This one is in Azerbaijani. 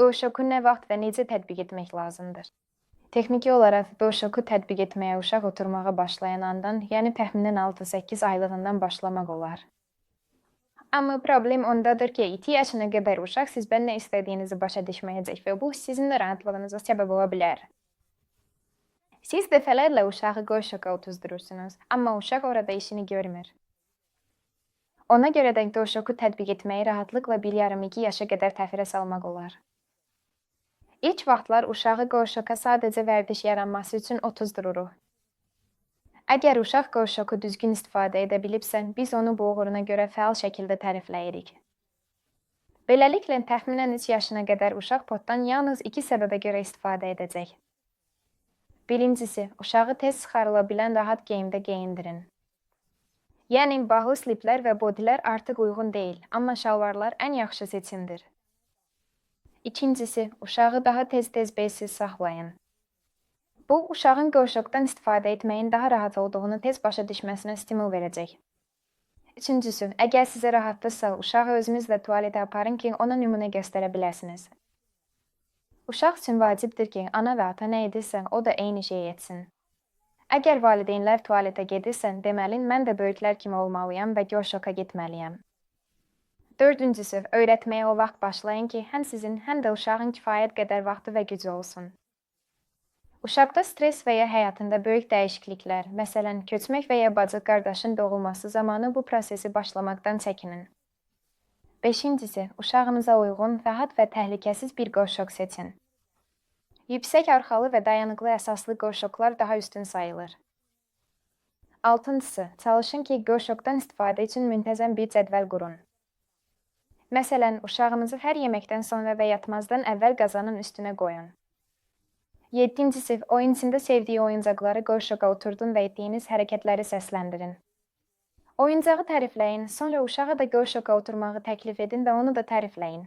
Bu şoku nə vaxt və necə tətbiq etmək lazımdır? Texniki olaraq bu şoku tətbiq etməyə uşaq oturmağa başlayan andan, yəni təxminən 6-8 aylığından başlamaq olar. Amma problem ondadır ki, 2 yaşına qədər uşaq sizdən nə istədiyinizi başa düşməyəcək və bu sizin narahatlığınıza səbəb ola bilər. Siz dəfələrlə uşağı qoy şoka otuzdurursunuz, amma uşaq orada işini görmür. Ona görə də o şoku tətbiq etməyi rahatlıqla 1,5-2 yaşa qədər təxirə salmaq olar. İlk vaxtlar uşağı qoşoka sadəcə vərdiş yaranması üçün otuzdururuq. Əgər uşaq qoşoku düzgün istifadə edə bilibsə, biz onu bu uğuruna görə fəal şəkildə tərifləyirik. Beləliklə, təxminən 3 yaşına qədər uşaq potdan yalnız 2 səbəbə görə istifadə edəcək. Birincisi, uşağı tez çıxarıla bilən rahat geyimdə geyindirin. Yəni, bağlı sliplər və bodilər artıq uyğun deyil, amma şalvarlar ən yaxşı seçimdir. İkincisi, uşağı daha tez-tez bezsiz saxlayın. Bu, uşağın qoşoqdan istifadə etməyin daha rahat olduğunu tez başa düşməsinə stimul verəcək. Üçüncüsü, əgər sizə rahatdırsa, uşağı özünüzlə tualetə aparın ki, ona nümunə göstərə biləsiniz. Uşaq üçün vacibdir ki, ana və ata nə edirsə, o da eyni şey etsin. Əgər valideynlər tualetə gedirsən, deməli, mən də böyüklər kimi olmalıyam və qoşoqa getməliyəm. Dördüncüsü, öyrətməyə o vaxt başlayın ki, həm sizin, həm də uşağın kifayət qədər vaxtı və gücü olsun. Uşaqda stres və ya həyatında böyük dəyişikliklər, məsələn, köçmək və ya bacı-qardaşın doğulması zamanı bu prosesi başlamaqdan çəkinin. Beşincisi, uşağınıza uyğun, rahat və təhlükəsiz bir qoşoq seçin. Yüksək arxalı və dayanıqlı əsaslı qoşoqlar daha üstün sayılır. Altıncısı, çalışın ki, qoşoqdan istifadə üçün müntəzəm bir cədvəl qurun. Məsələn, uşağınızı hər yeməkdən sonra və yatmazdan əvvəl qazanın üstünə qoyun. Yedincisi, oyun içində sevdiyi oyuncaqları qoşoqa oturdun və etdiyiniz hərəkətləri səsləndirin. Oyuncağı tərifləyin, sonra uşağa da qoşoqa oturmağı təklif edin və onu da tərifləyin.